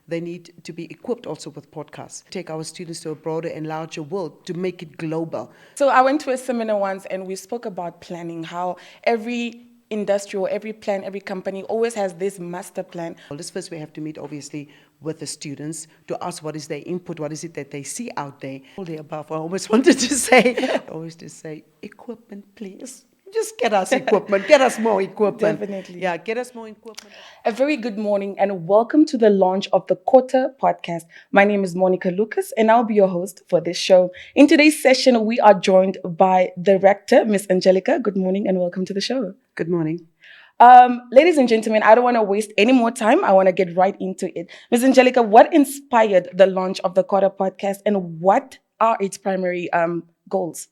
they need to be equipped also with podcasts. Take our students to a broader and larger world to make it global. So I went to a seminar once and we spoke about planning, how every industrial, every plan, every company always has this master plan. Well, this first we have to meet obviously with the students to ask what is their input, what is it that they see out there. All the above, I always wanted to say, equipment, please. Just get us equipment, get us more equipment. Definitely. Yeah, get us more equipment. A very good morning and welcome to the launch of the COTA Podcast. My name is Monica Lucas and I'll be your host for this show. In today's session, we are joined by the Rector, Miss Angelika. Good morning and welcome to the show. Good morning. Ladies and gentlemen, I don't want to waste any more time. I want to get right into it. Ms. Angelika, what inspired the launch of the COTA Podcast and what are its primary goals?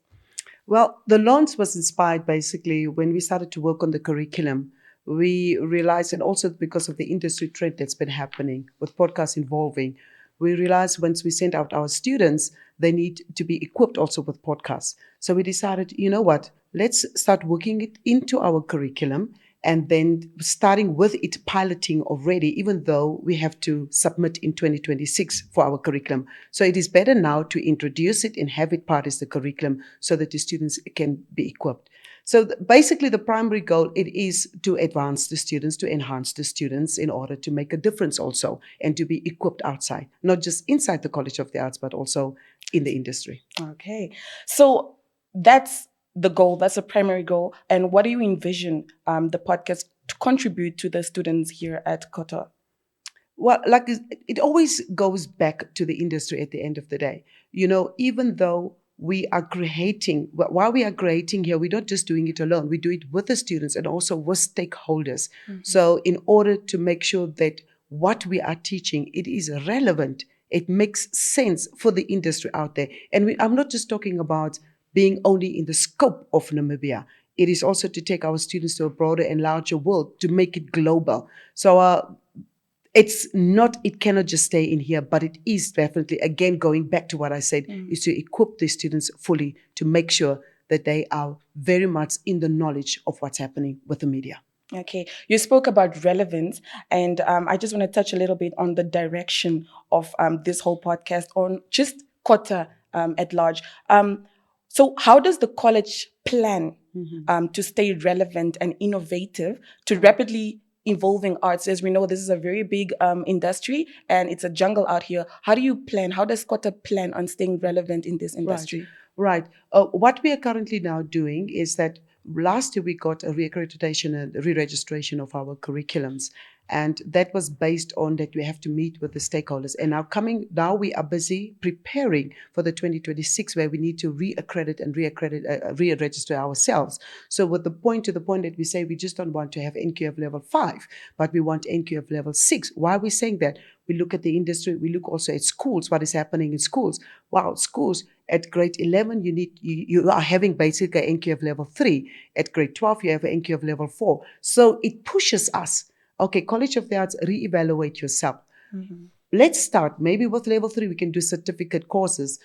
Well, the launch was inspired basically when we started to work on the curriculum. We realized, and also because of the industry trend that's been happening with podcasts involving, we realized once we sent out our students, they need to be equipped also with podcasts. So we decided, you know what, let's start working it into our curriculum and then starting with it piloting already, even though we have to submit in 2026 for our curriculum. So it is better now to introduce it and have it part as the curriculum so that the students can be equipped. So basically the primary goal, it is to advance the students, to enhance the students in order to make a difference also and to be equipped outside, not just inside the College of the Arts, but also in the industry. Okay. So that's the goal, that's a primary goal. And what do you envision the podcast to contribute to the students here at COTA? Well, like it always goes back to the industry at the end of the day. You know, even though we are creating, while we are creating here, we're not just doing it alone. We do it with the students and also with stakeholders. Mm-hmm. So in order to make sure that what we are teaching, it is relevant, it makes sense for the industry out there. And I'm not just talking about being only in the scope of Namibia. It is also to take our students to a broader and larger world to make it global. So it cannot just stay in here, but it is definitely, again, going back to what I said, is to equip the students fully to make sure that they are very much in the knowledge of what's happening with the media. Okay, you spoke about relevance, and I just want to touch a little bit on the direction of this whole podcast, on just COTA at large. So how does the college plan to stay relevant and innovative to rapidly evolving arts? As we know, this is a very big industry and it's a jungle out here. How do you plan? How does COTA plan on staying relevant in this industry? Right. What we are currently now doing is that last year we got a reaccreditation and re-registration of our curriculums. And that was based on that we have to meet with the stakeholders. And now we are busy preparing for the 2026 where we need to re-accredit and re-register ourselves. So to the point that we say we just don't want to have NQF level 5, but we want NQF level 6. Why are we saying that? We look at the industry, we look also at schools, what is happening in schools. Wow, schools at grade 11, you are having basically NQF level 3. At grade 12, you have an NQF level 4. So it pushes us. Okay, College of the Arts, reevaluate yourself. Mm-hmm. Let's start. Maybe with level 3, we can do certificate courses,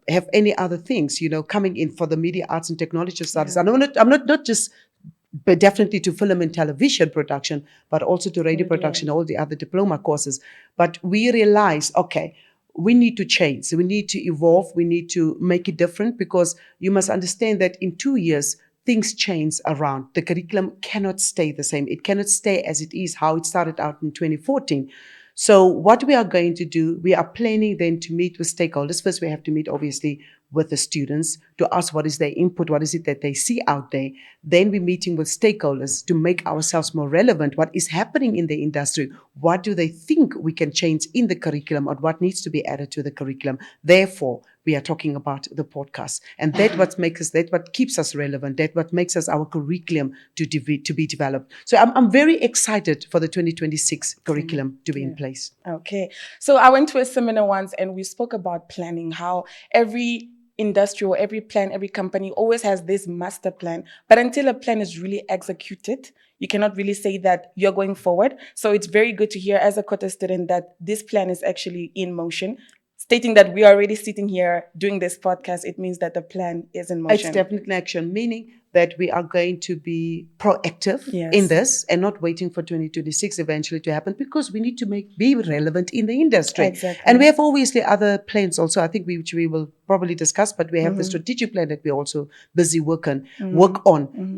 have any other things, coming in for the media arts and technology studies. Yeah. I'm not just, but definitely to film and television production, but also to radio production, all the other diploma courses. But we realize, okay, we need to change. We need to evolve. We need to make it different because you must understand that in 2 years, things change around. The curriculum cannot stay the same. It cannot stay as it is, how it started out in 2014. So what we are going to do, we are planning then to meet with stakeholders. First, we have to meet, obviously, with the students to ask what is their input, what is it that they see out there. Then we're meeting with stakeholders to make ourselves more relevant. What is happening in the industry? What do they think we can change in the curriculum or what needs to be added to the curriculum? Therefore, we are talking about the podcast. And that's what keeps us relevant. That's what makes us our curriculum to be developed. So I'm very excited for the 2026 curriculum to be in place. Okay. So I went to a seminar once and we spoke about planning, how every industrial, every plan, every company always has this master plan. But until a plan is really executed, you cannot really say that you're going forward. So it's very good to hear as a COTA student that this plan is actually in motion. stating that we are already sitting here doing this podcast, it means that the plan is in It's motion. definitely action, meaning that we are going to be proactive Yes. in this and not waiting for 2026 eventually to happen, because we need to be relevant in the industry. Exactly. And we have obviously other plans also, I think, which we will probably discuss, but we have the strategic plan that we're also busy work on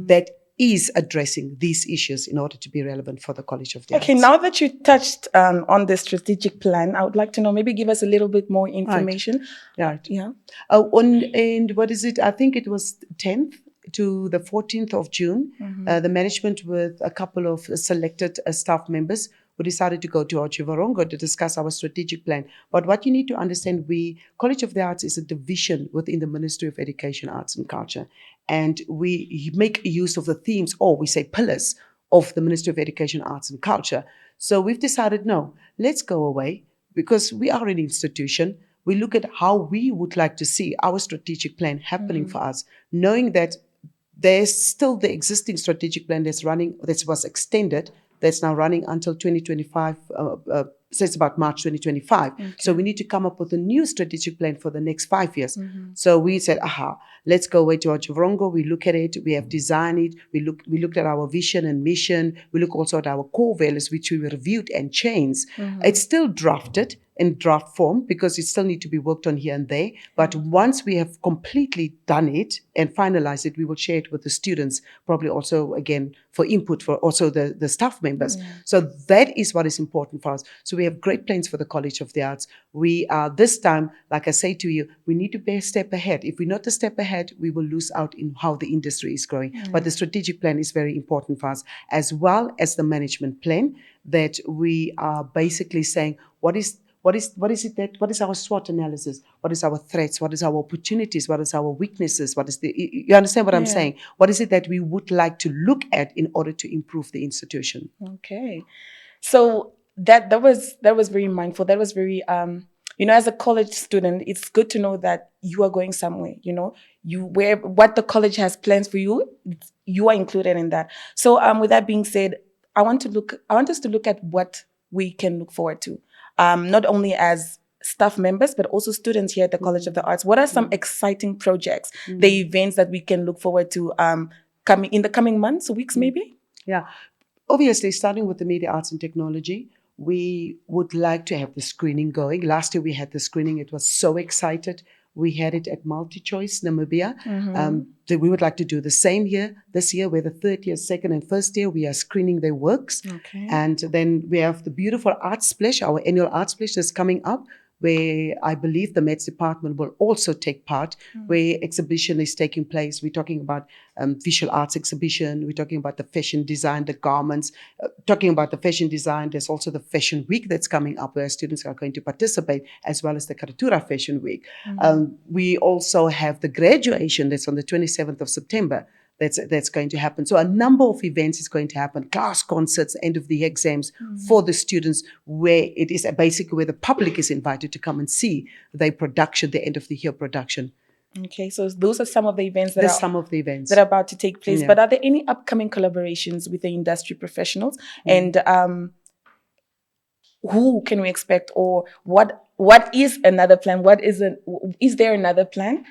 that is addressing these issues in order to be relevant for the College of the Okay, Arts. now that you touched on the strategic plan, I would like to know, maybe give us a little bit more information. Right. Yeah. And what is it? I think it was 10th to the 14th of June. The management with a couple of selected staff members who decided to go to Ochivarongo to discuss our strategic plan. But what you need to understand, College of the Arts is a division within the Ministry of Education, Arts and Culture. And we make use of the themes, or we say pillars, of the Ministry of Education, Arts and Culture. So we've decided, no, let's go away, because we are an institution. We look at how we would like to see our strategic plan happening for us, knowing that there's still the existing strategic plan that's running, that was extended, that's now running until 2025, so it's about March 2025. So we need to come up with a new strategic plan for the next 5 years. So we said, let's go away to Ochivarongo. We look at it. We have designed it. We looked at our vision and mission. We look also at our core values, which we reviewed and changed. It's still drafted in draft form because it still need to be worked on here and there. But once we have completely done it and finalized it, we will share it with the students, probably also, again, for input for also the staff members. So that is what is important for us. So we have great plans for the College of the Arts. We are this time, like I say to you, we need to be a step ahead. If we're not a step ahead, we will lose out in how the industry is growing. But the strategic plan is very important for us, as well as the management plan, that we are basically saying, what is our SWOT analysis? What is our threats? What is our opportunities? What is our weaknesses? You understand what I'm saying? What is it that we would like to look at in order to improve the institution? Okay. So that was very mindful. That was very as a college student, it's good to know that you are going somewhere, what the college has plans for you, you are included in that. So with that being said, I want us to look at what we can look forward to. Not only as staff members, but also students here at the College of the Arts. What are some exciting projects, the events that we can look forward to coming in the coming months, weeks, maybe? Yeah. Obviously, starting with the media, arts and technology, we would like to have the screening going. Last year we had the screening. It was so excited. We had it at MultiChoice, Namibia. We would like to do the same here this year, where the third year, second and first year, we are screening their works. Okay. And then we have the beautiful Art Splash, our annual Art Splash that's coming up, where I believe the Mets department will also take part, where exhibition is taking place. We're talking about visual arts exhibition. We're talking about the fashion design, the garments. Talking about the fashion design, there's also the Fashion Week that's coming up, where students are going to participate, as well as the Karatura Fashion Week. We also have the graduation that's on the 27th of September. That's going to happen. So a number of events is going to happen. Class concerts, end of the year exams for the students, where it is basically where the public is invited to come and see their production, the end of the year production. Okay, so those are some of the events that are about to take place. Yeah. But are there any upcoming collaborations with the industry professionals? And who can we expect, or what is another plan? Is there another plan?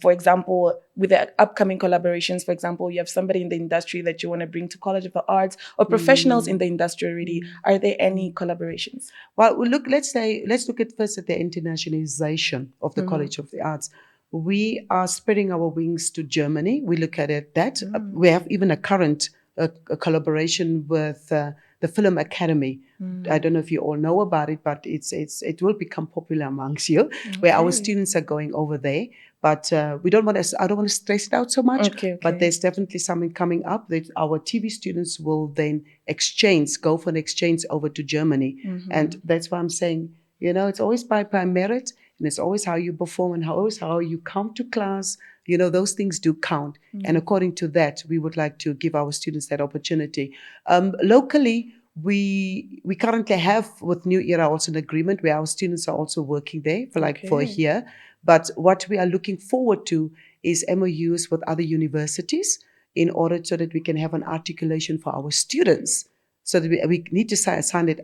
For example, with the upcoming collaborations, for example, you have somebody in the industry that you want to bring to College of the Arts, or professionals in the industry already. Are there any collaborations? Well, let's look at first at the internationalization of the College of the Arts. We are spreading our wings to Germany. We look at it that we have even a current a collaboration with the Film Academy. I don't know if you all know about it, but it will become popular amongst you, where our students are going over there. But I don't want to stress it out so much. Okay. But there's definitely something coming up that our TV students will then go for an exchange over to Germany. And that's why I'm saying, it's always by merit, and it's always how you perform and how you come to class. Those things do count. And according to that, we would like to give our students that opportunity. Locally, we currently have with New Era also an agreement where our students are also working there for a year. But what we are looking forward to is MOUs with other universities in order so that we can have an articulation for our students. So that we need to sign it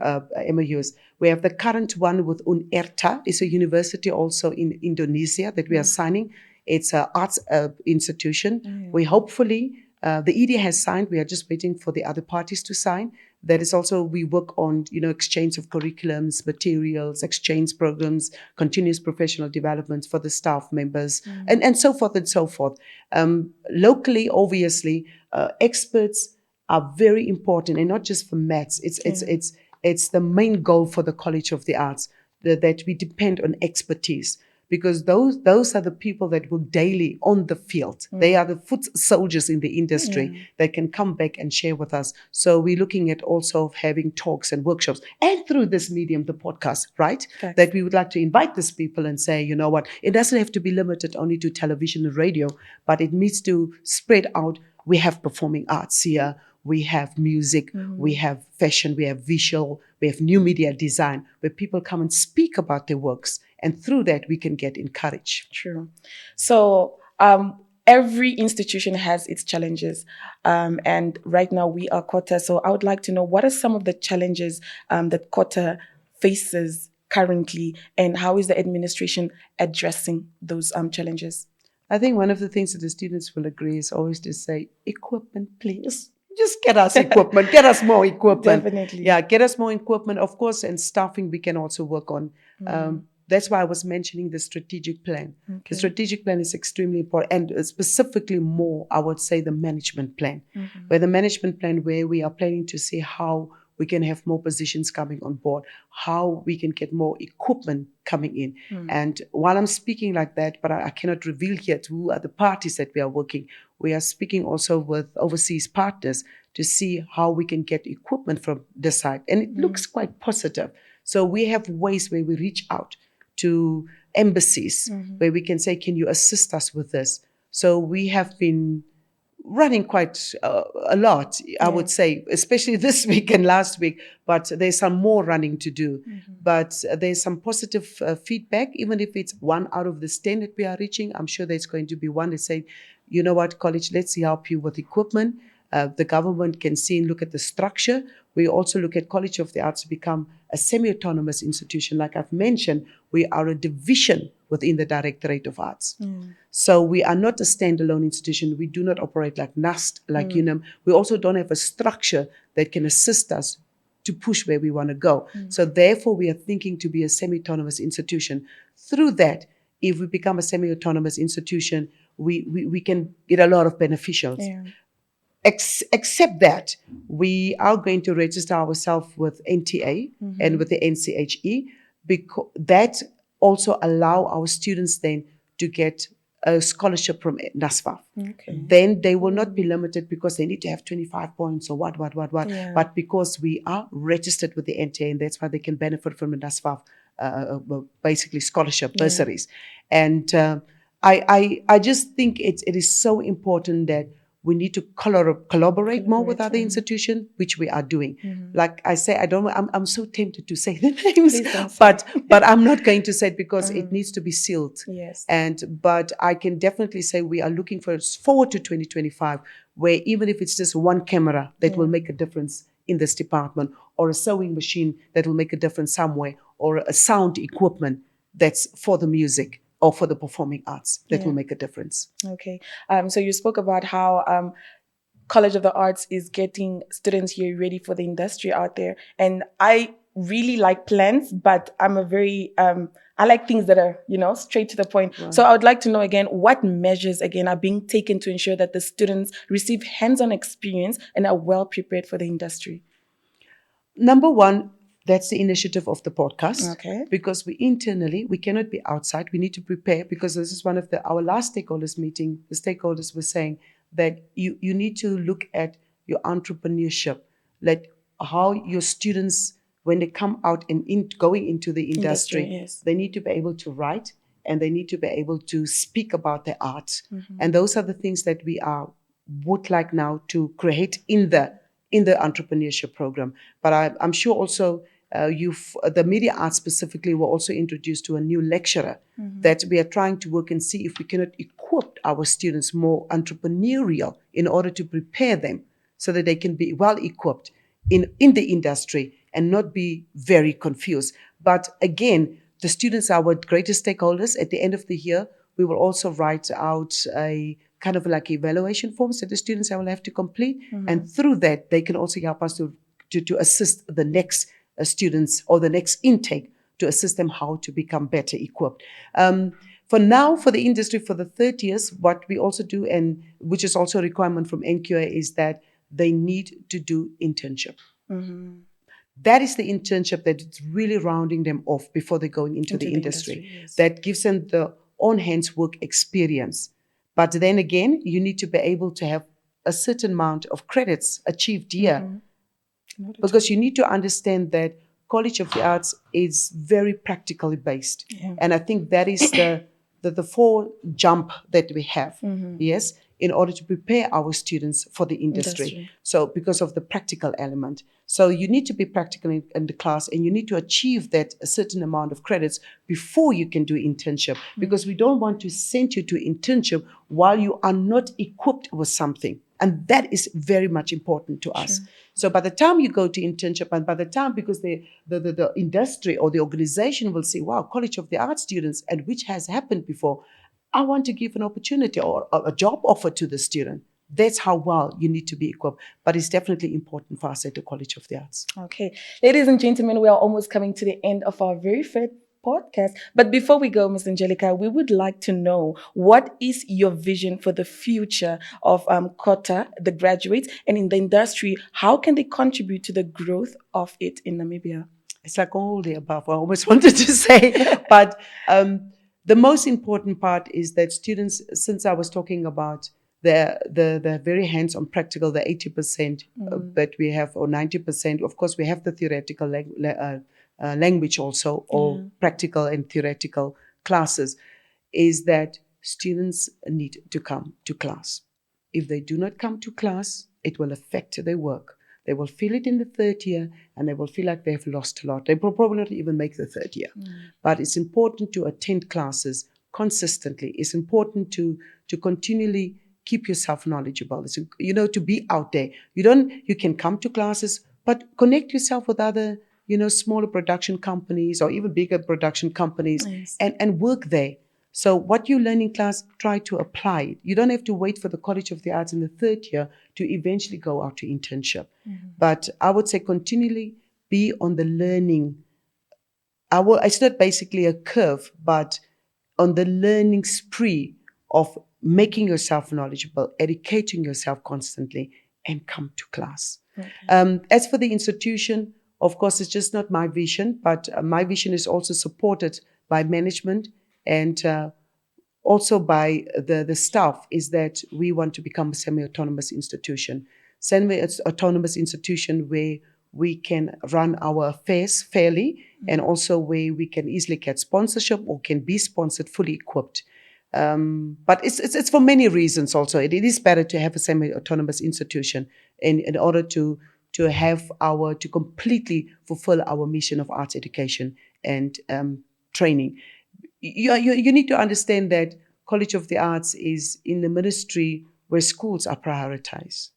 MOUs. We have the current one with UNERTA. It's a university also in Indonesia that we are signing. It's an arts institution. We hopefully, the ED has signed. We are just waiting for the other parties to sign. That is also, we work on, exchange of curriculums, materials, exchange programs, continuous professional development for the staff members, and so forth and so forth. Locally, obviously, experts are very important, and not just for maths. It's the main goal for the College of the Arts, that we depend on expertise, because those are the people that will daily on the field. They are the foot soldiers in the industry that can come back and share with us. So we're looking at also having talks and workshops, and through this medium, the podcast, right? Facts. That we would like to invite these people and say, you know what, it doesn't have to be limited only to television and radio, but it needs to spread out. We have performing arts here. We have music, we have fashion, we have visual, we have new media design, where people come and speak about their works. And through that, we can get encouraged. True. So every institution has its challenges. And right now we are COTA. So I would like to know, what are some of the challenges that COTA faces currently, and how is the administration addressing those challenges? I think one of the things that the students will agree is always to say, equipment, please. Just get us equipment, get us more equipment. Definitely. Yeah, get us more equipment, of course, and staffing we can also work on. That's why I was mentioning the strategic plan. Okay. The strategic plan is extremely important, and specifically more, I would say, the management plan. Where the management plan, where we are planning to see how we can have more positions coming on board, how we can get more equipment coming in. And while I'm speaking like that, but I cannot reveal yet who are the parties that we are working. We are speaking also with overseas partners to see how we can get equipment from this side. And it looks quite positive. So we have ways where we reach out to embassies, where we can say, can you assist us with this? So we have been running quite a lot, I would say, especially this week and last week, but there's some more running to do. But there's some positive feedback, even if it's 1 out of this 10 that we are reaching. I'm sure there's going to be one that say, you know what, college, let's help you with equipment. The government can see and look at the structure. We also look at College of the Arts to become a semi-autonomous institution. Like I've mentioned, we are a division within the Directorate of Arts. So we are not a standalone institution. We do not operate like NAST, like UNAM. We also don't have a structure that can assist us to push where we want to go. So therefore, we are thinking to be a semi-autonomous institution. Through that, if we become a semi-autonomous institution, we can get a lot of beneficials. Except that we are going to register ourselves with NTA and with the NCHE, because that also allow our students then to get a scholarship from NASFAF. Then they will not be limited because they need to have 25 points or what. But because we are registered with the NTA, and that's why they can benefit from the NASFAF, basically scholarship bursaries. And I just think it is so important that we need to collaborate more with other institutions, which we are doing. Like I say, I'm so tempted to say the names, but I'm not going to say it because it needs to be sealed. But I can definitely say we are looking forward to 2025, where even if it's just one camera that will make a difference in this department, or a sewing machine that will make a difference somewhere, or a sound equipment that's for the music or for the performing arts that will make a difference. Okay. So you spoke about how College of the Arts is getting students here ready for the industry out there. And I really like plans, but I'm a very, I like things that are, straight to the point. Right. So I would like to know again, what measures again are being taken to ensure that the students receive hands-on experience and are well prepared for the industry? Number one, that's the initiative of the podcast. Okay. Because we internally, we cannot be outside. We need to prepare, because this is one of our last stakeholders meeting. The stakeholders were saying that you need to look at your entrepreneurship, like how your students, when they come out and going into the industry, they need to be able to write, and they need to be able to speak about their art. And those are the things that we would like now to create in the entrepreneurship program. But I'm sure also the media arts specifically were also introduced to a new lecturer that we are trying to work and see if we cannot equip our students more entrepreneurial in order to prepare them so that they can be well equipped in the industry and not be very confused. But again, the students are our greatest stakeholders. At the end of the year, we will also write out a kind of like evaluation forms that the students will have to complete. And through that, they can also help us to assist the next students or the next intake to assist them how to become better equipped. For now, for the industry, for the third years, what we also do, and which is also a requirement from NQA, is that they need to do internship. That is the internship that is really rounding them off before they're going into the industry. Yes. That gives them the on-hands work experience. But then again, you need to be able to have a certain amount of credits achieved here. Because you need to understand that College of the Arts is very practically based. Yeah. And I think that is the four jump that we have, yes, in order to prepare our students for the industry. So because of the practical element. So you need to be practical in the class, and you need to achieve that a certain amount of credits before you can do internship, because we don't want to send you to internship while you are not equipped with something. And that is very much important to us. So by the time you go to internship, and by the time, because the industry or the organization will say, wow, College of the Arts students, and which has happened before, I want to give an opportunity or a job offer to the student. That's how well you need to be equipped. But it's definitely important for us at the College of the Arts. Okay. Ladies and gentlemen, we are almost coming to the end of our very first podcast. But before we go, Ms. Angelika, we would like to know, what is your vision for the future of COTA, the graduates, and in the industry? How can they contribute to the growth of it in Namibia? It's like all the above, I almost wanted to say. But the most important part is that students, since I was talking about the very hands-on practical, the 80% that we have, or 90%, of course, we have the theoretical language also, or practical and theoretical classes, is that students need to come to class. If they do not come to class, it will affect their work. They will feel it in the third year, and they will feel like they have lost a lot. They will probably not even make the third year. But it's important to attend classes consistently. It's important to continually keep yourself knowledgeable. It's, to be out there. You can come to classes, but connect yourself with other, smaller production companies or even bigger production companies, and work there. So what you learn in class, try to apply it. You don't have to wait for the College of the Arts in the third year to eventually go out to internship. But I would say continually be on the learning. It's not basically a curve, but on the learning spree of making yourself knowledgeable, educating yourself constantly, and come to class. As for the institution, of course, it's just not my vision, but my vision is also supported by management and also by the staff, is that we want to become a semi-autonomous institution. Semi-autonomous institution where we can run our affairs fairly, and also where we can easily get sponsorship or can be sponsored fully equipped. But it's for many reasons also. It is better to have a semi-autonomous institution in order to completely fulfill our mission of arts education and training. You need to understand that College of the Arts is in the ministry where schools are prioritized,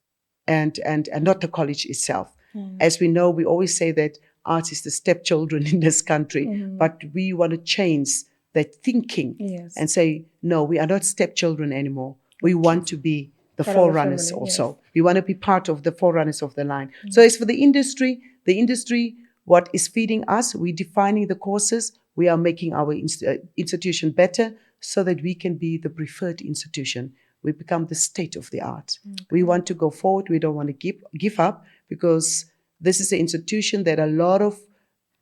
and not the college itself. As we know, we always say that arts is the stepchildren in this country, but we want to change that thinking and say, no, we are not stepchildren anymore. We want to be the forerunners also. We want to be part of the forerunners of the line. So as for the industry, what is feeding us, we're defining the courses. We are making our institution better so that we can be the preferred institution. We become the state of the art. We want to go forward. We don't want to give up, because this is an institution that a lot of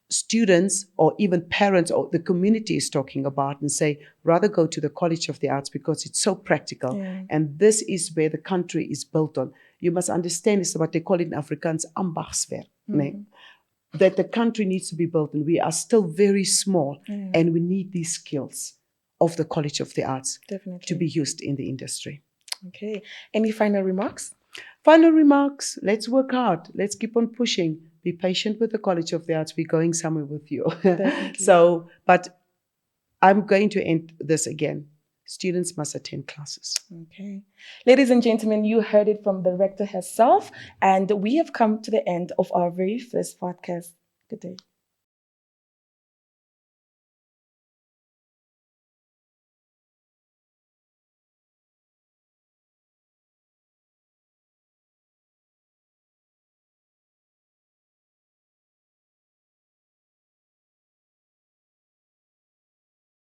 students or even parents or the community is talking about, and say, rather go to the College of the Arts because it's so practical. And this is where the country is built on. You must understand, it's what they call it in Afrikaans, ambachtswerk. That the country needs to be built, and we are still very small, and we need these skills of the College of the Arts to be used in the industry. Okay. Any final remarks? Final remarks. Let's work hard. Let's keep on pushing. Be patient with the College of the Arts. We're going somewhere with you. But I'm going to end this again. students must attend classes. Okay. Ladies and gentlemen, you heard it from the rector herself, and we have come to the end of our very first podcast. Good day.